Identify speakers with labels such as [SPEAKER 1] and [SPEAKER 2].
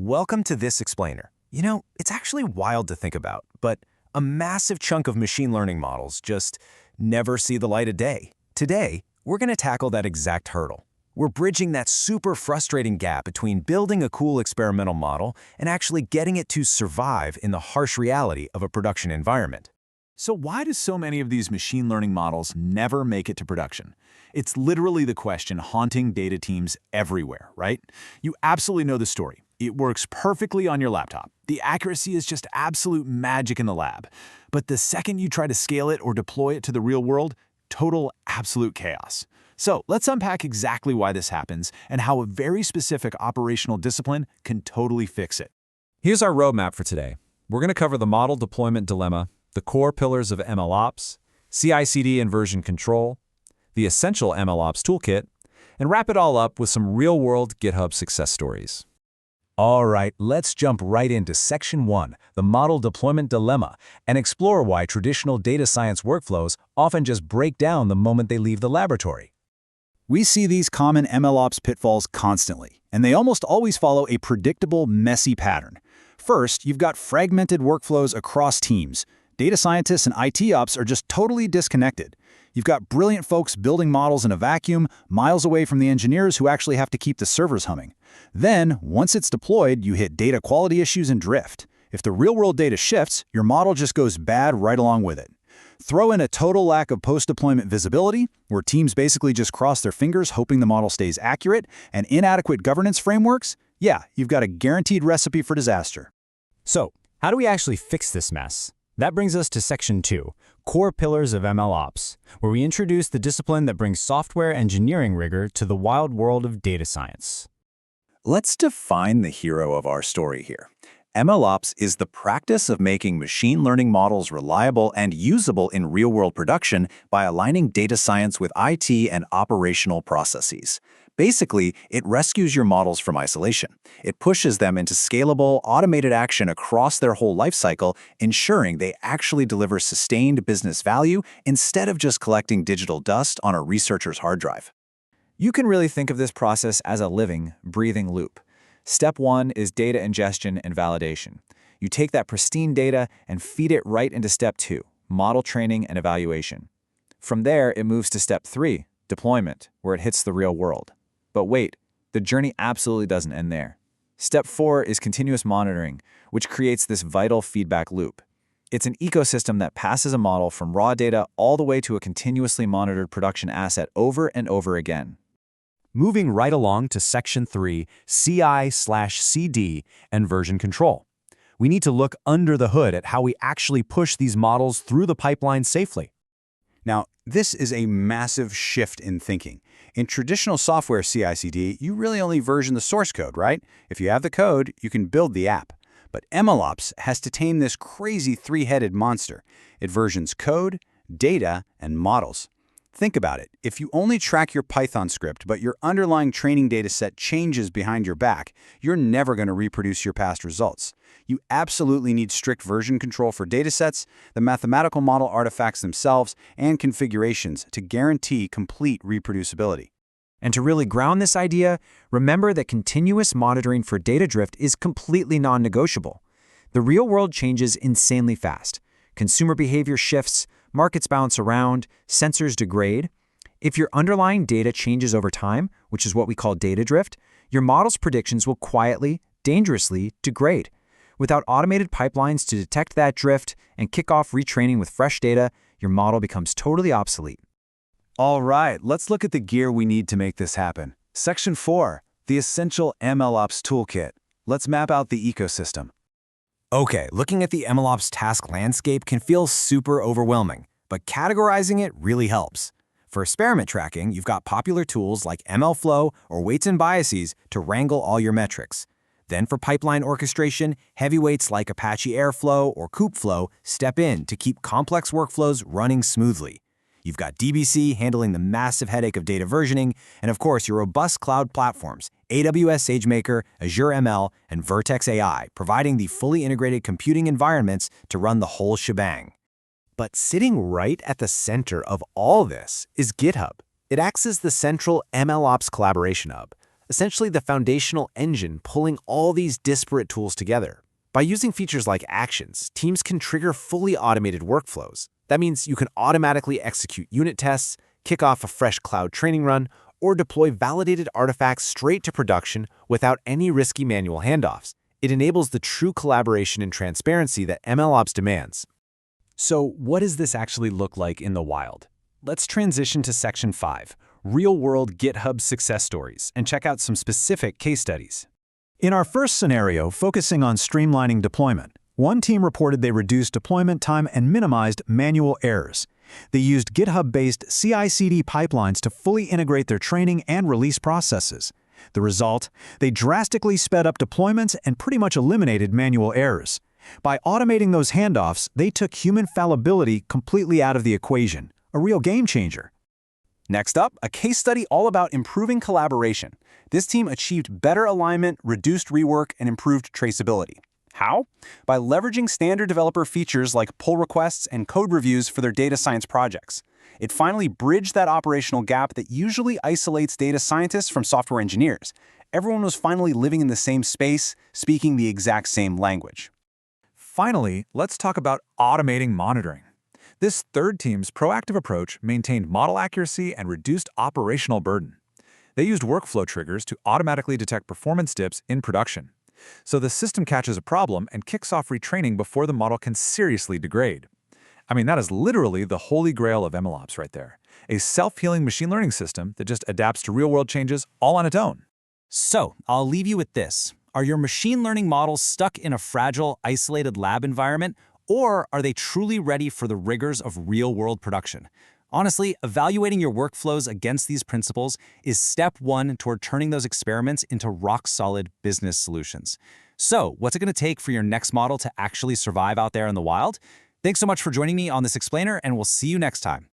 [SPEAKER 1] Welcome to this explainer. It's actually wild to think about, but a massive chunk of machine learning models just never see the light of day. Today, we're going to tackle that exact hurdle. We're bridging that super frustrating gap between building a cool experimental model and actually getting it to survive in the harsh reality of a production environment.
[SPEAKER 2] So why do so many of these machine learning models never make it to production? It's literally the question haunting data teams everywhere, right? You absolutely know the story. It works perfectly on your laptop. The accuracy is just absolute magic in the lab. But the second you try to scale it or deploy it to the real world, total absolute chaos. So let's unpack exactly why this happens and how a very specific operational discipline can totally fix it.
[SPEAKER 3] Here's our roadmap for today. We're going to cover the model deployment dilemma, the core pillars of MLOps, CI/CD and version control, the essential MLOps toolkit, and wrap it all up with some real-world GitHub success stories.
[SPEAKER 1] All right, let's jump right into Section 1, the model deployment dilemma, and explore why traditional data science workflows often just break down the moment they leave the laboratory.
[SPEAKER 4] We see these common MLOps pitfalls constantly, and they almost always follow a predictable, messy pattern. First, you've got fragmented workflows across teams. Data scientists and IT ops are just totally disconnected. You've got brilliant folks building models in a vacuum, miles away from the engineers who actually have to keep the servers humming. Then, once it's deployed, you hit data quality issues and drift. If the real-world data shifts, your model just goes bad right along with it. Throw in a total lack of post-deployment visibility, where teams basically just cross their fingers hoping the model stays accurate, and inadequate governance frameworks, yeah, you've got a guaranteed recipe for disaster.
[SPEAKER 5] So, how do we actually fix this mess? That brings us to Section 2, Core Pillars of MLOps, where we introduce the discipline that brings software engineering rigor to the wild world of data science.
[SPEAKER 6] Let's define the hero of our story here. MLOps is the practice of making machine learning models reliable and usable in real-world production by aligning data science with IT and operational processes. Basically, it rescues your models from isolation. It pushes them into scalable, automated action across their whole lifecycle, ensuring they actually deliver sustained business value instead of just collecting digital dust on a researcher's hard drive.
[SPEAKER 3] You can really think of this process as a living, breathing loop. Step 1 is data ingestion and validation. You take that pristine data and feed it right into Step 2, model training and evaluation. From there, it moves to Step 3, deployment, where it hits the real world. But wait, the journey absolutely doesn't end there. Step 4 is continuous monitoring, which creates this vital feedback loop. It's an ecosystem that passes a model from raw data all the way to a continuously monitored production asset over and over again.
[SPEAKER 1] Moving right along to Section 3, CI/CD and version control. We need to look under the hood at how we actually push these models through the pipeline safely.
[SPEAKER 4] Now, this is a massive shift in thinking. In traditional software CI/CD, you really only version the source code, right? If you have the code, you can build the app. But MLOps has to tame this crazy three-headed monster. It versions code, data, and models. Think about it. If you only track your Python script, but your underlying training data set changes behind your back, you're never going to reproduce your past results. You absolutely need strict version control for datasets, the mathematical model artifacts themselves, and configurations to guarantee complete reproducibility.
[SPEAKER 5] And to really ground this idea, remember that continuous monitoring for data drift is completely non-negotiable. The real world changes insanely fast. Consumer behavior shifts, markets bounce around, sensors degrade. If your underlying data changes over time, which is what we call data drift, your model's predictions will quietly, dangerously degrade. Without automated pipelines to detect that drift and kick off retraining with fresh data, your model becomes totally obsolete.
[SPEAKER 1] All right, let's look at the gear we need to make this happen. Section 4, the essential MLOps toolkit. Let's map out the ecosystem. Okay, looking at the MLOps task landscape can feel super overwhelming, but categorizing it really helps. For experiment tracking, you've got popular tools like MLflow or weights and biases to wrangle all your metrics. Then for pipeline orchestration, heavyweights like Apache Airflow or Kubeflow step in to keep complex workflows running smoothly. You've got DVC handling the massive headache of data versioning, and of course your robust cloud platforms, AWS SageMaker, Azure ML, and Vertex AI, providing the fully integrated computing environments to run the whole shebang. But sitting right at the center of all this is GitHub. It acts as the central MLOps collaboration hub,
[SPEAKER 7] essentially the foundational engine pulling all these disparate tools together. By using features like actions, teams can trigger fully automated workflows. That means you can automatically execute unit tests, kick off a fresh cloud training run, or deploy validated artifacts straight to production without any risky manual handoffs. It enables the true collaboration and transparency that MLOps demands.
[SPEAKER 3] So what does this actually look like in the wild? Let's transition to Section 5, Real-World GitHub Success Stories, and check out some specific case studies.
[SPEAKER 4] In our first scenario, focusing on streamlining deployment, one team reported they reduced deployment time and minimized manual errors. They used GitHub-based CI/CD pipelines to fully integrate their training and release processes. The result? They drastically sped up deployments and pretty much eliminated manual errors. By automating those handoffs, they took human fallibility completely out of the equation, a real game changer.
[SPEAKER 1] Next up, a case study all about improving collaboration. This team achieved better alignment, reduced rework, and improved traceability. How? By leveraging standard developer features like pull requests and code reviews for their data science projects. It finally bridged that operational gap that usually isolates data scientists from software engineers. Everyone was finally living in the same space, speaking the exact same language.
[SPEAKER 2] Finally, let's talk about automating monitoring. This third team's proactive approach maintained model accuracy and reduced operational burden. They used workflow triggers to automatically detect performance dips in production. So the system catches a problem and kicks off retraining before the model can seriously degrade. I mean, that is literally the holy grail of MLOps right there. A self-healing machine learning system that just adapts to real-world changes all on its own.
[SPEAKER 3] So, I'll leave you with this. Are your machine learning models stuck in a fragile, isolated lab environment, or are they truly ready for the rigors of real-world production? Honestly, evaluating your workflows against these principles is step one toward turning those experiments into rock-solid business solutions. So, what's it going to take for your next model to actually survive out there in the wild? Thanks so much for joining me on this explainer, and we'll see you next time.